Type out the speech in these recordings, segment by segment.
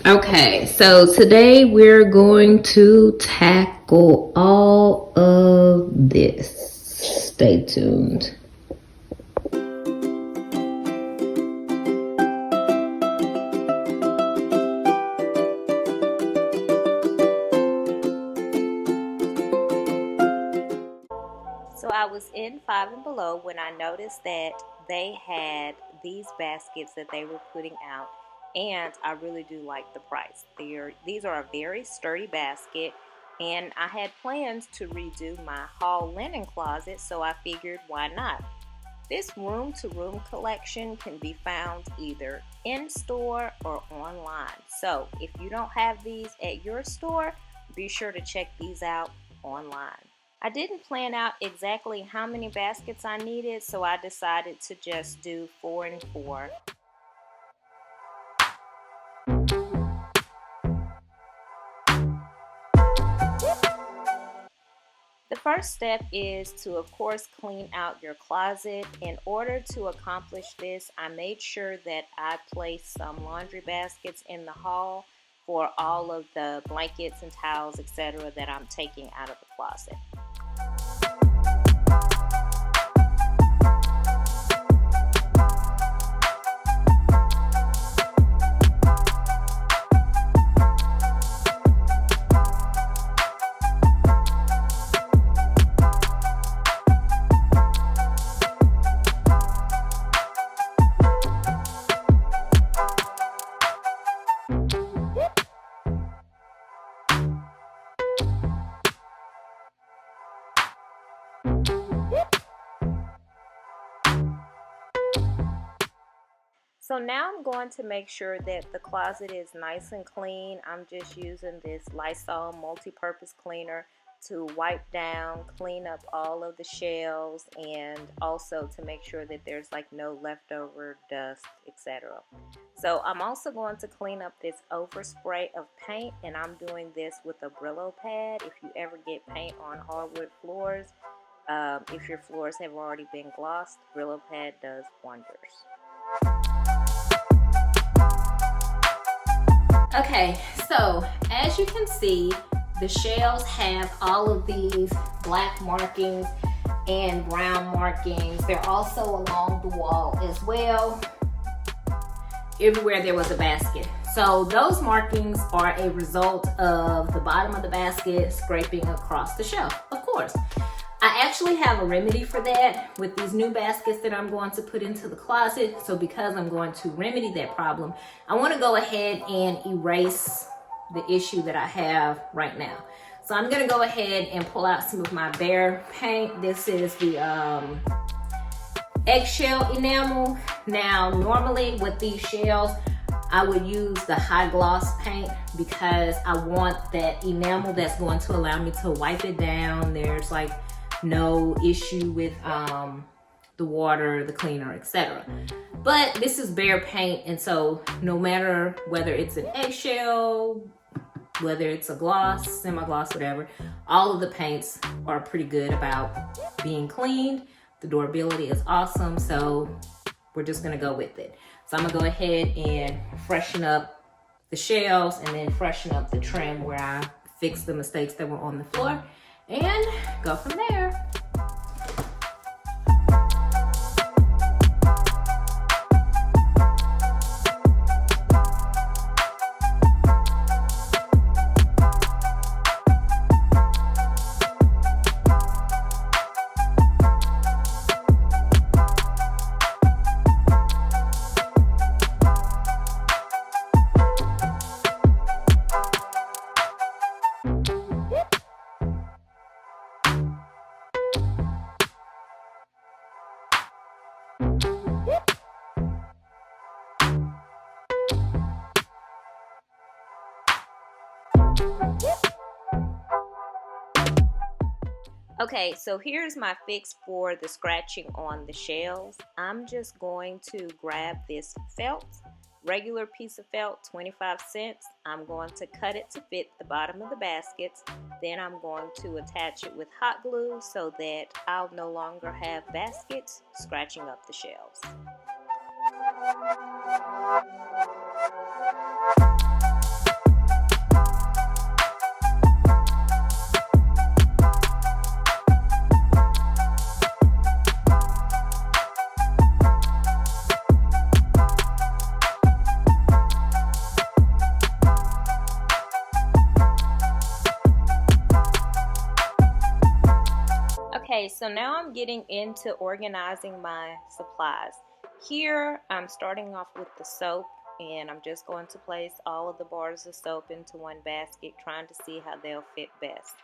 Okay, so today we're going to tackle all of this. Stay tuned. So I was in Five and Below when I noticed that they had these baskets that they were putting out, and I really do like the price. These are a very sturdy basket, and I had plans to redo my hall linen closet, so I figured why not? This room to room collection can be found either in store or online. So if you don't have these at your store, be sure to check these out online. I didn't plan out exactly how many baskets I needed, so I decided to just do 4 and 4. The first step is to, of course, clean out your closet. In order to accomplish this, I made sure that I placed some laundry baskets in the hall for all of the blankets and towels, etc., that I'm taking out of the closet. So now I'm going to make sure that the closet is nice and clean. I'm just using this Lysol multi-purpose cleaner to wipe down, clean up all of the shelves, and also to make sure that there's like no leftover dust, etc. So I'm also going to clean up this overspray of paint, and I'm doing this with a Brillo pad. If you ever get paint on hardwood floors, if your floors have already been glossed, Brillo pad does wonders. Okay, so as you can see, the shelves have all of these black markings and brown markings. They're also along the wall as well, everywhere there was a basket. So those markings are a result of the bottom of the basket scraping across the shelf, of course. I actually have a remedy for that with these new baskets that I'm going to put into the closet. So because I'm going to remedy that problem, I want to go ahead and erase the issue that I have right now. So I'm going to go ahead and pull out some of my Behr paint. This is the eggshell enamel. Now, normally with these shells, I would use the high gloss paint because I want that enamel that's going to allow me to wipe it down. There's like no issue with the water, the cleaner, etc. But this is Behr paint, and so no matter whether it's an eggshell, whether it's a gloss, semi-gloss, whatever, all of the paints are pretty good about being cleaned. The durability is awesome, so we're just gonna go with it. So I'm gonna go ahead and freshen up the shelves and then freshen up the trim where I fixed the mistakes that were on the floor and go from there. Okay, so here's my fix for the scratching on the shelves. I'm just going to grab this felt, regular piece of felt, 25 cents. I'm going to cut it to fit the bottom of the baskets. Then I'm going to attach it with hot glue so that I'll no longer have baskets scratching up the shelves. So now I'm getting into organizing my supplies. Here I'm starting off with the soap, and I'm just going to place all of the bars of soap into one basket, trying to see how they'll fit best.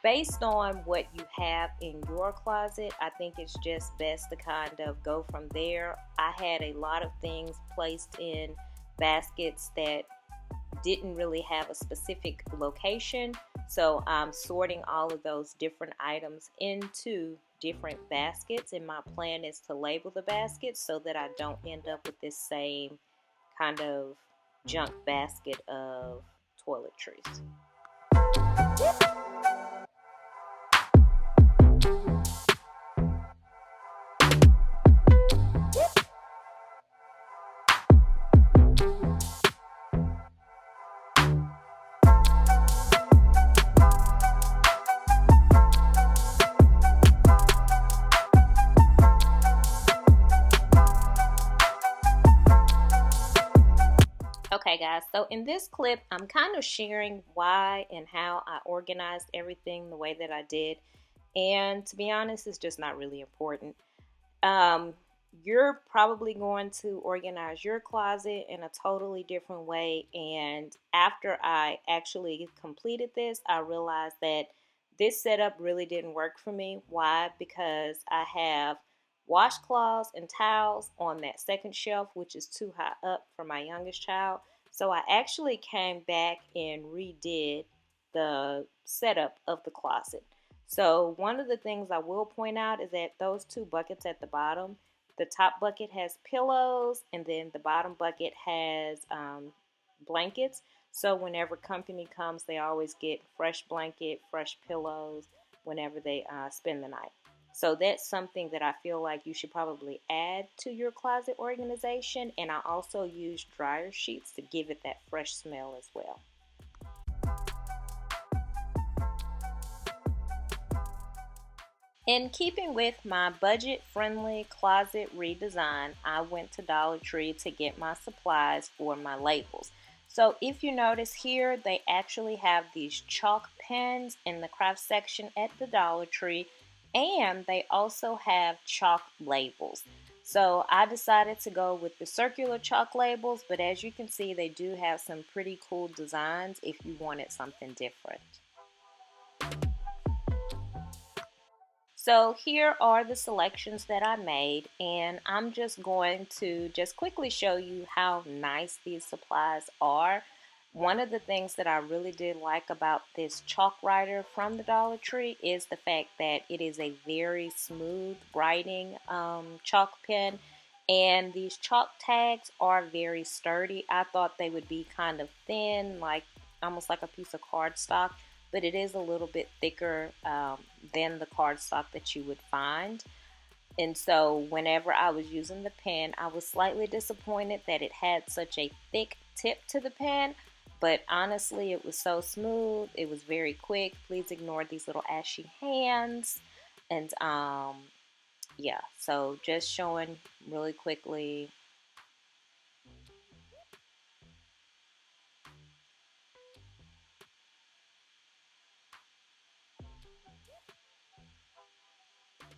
Based on what you have in your closet, I think it's just best to kind of go from there. I had a lot of things placed in baskets that didn't really have a specific location, so I'm sorting all of those different items into different baskets, and my plan is to label the baskets so that I don't end up with this same kind of junk basket of toiletries. Okay guys, so in this clip, I'm kind of sharing why and how I organized everything the way that I did. And to be honest, it's just not really important. Um, you're probably going to organize your closet in a totally different way. And after I actually completed this, I realized that this setup really didn't work for me. Why? Because I have washcloths and towels on that second shelf, which is too high up for my youngest child. So I actually came back and redid the setup of the closet. So one of the things I will point out is that those two buckets at the bottom, the top bucket has pillows and then the bottom bucket has blankets. So whenever company comes, they always get fresh blanket, fresh pillows whenever they spend the night. So that's something that I feel like you should probably add to your closet organization. And I also use dryer sheets to give it that fresh smell as well. In keeping with my budget-friendly closet redesign, I went to Dollar Tree to get my supplies for my labels. So if you notice here, they actually have these chalk pens in the craft section at the Dollar Tree, and they also have chalk labels. So I decided to go with the circular chalk labels, but as you can see, they do have some pretty cool designs if you wanted something different. So here are the selections that I made, and I'm just going to just quickly show you how nice these supplies are. One of the things that I really did like about this chalk writer from the Dollar Tree is the fact that it is a very smooth writing chalk pen, and these chalk tags are very sturdy. I thought they would be kind of thin, like almost like a piece of cardstock, but it is a little bit thicker than the cardstock that you would find. And so whenever I was using the pen, I was slightly disappointed that it had such a thick tip to the pen, but honestly, it was so smooth. It was very quick. Please ignore these little ashy hands. And yeah, so just showing really quickly.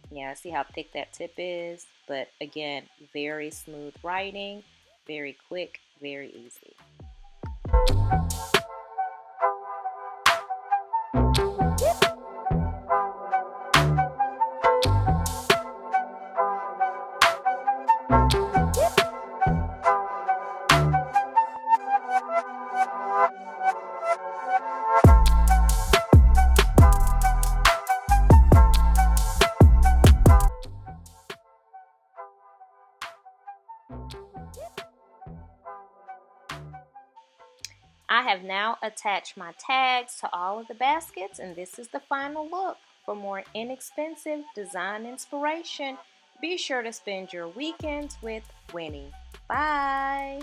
Yeah, see how thick that tip is? But again, very smooth writing, very quick, very easy. I have now attached my tags to all of the baskets, and this is the final look. For more inexpensive design inspiration, be sure to spend your weekends with Winnie. Bye!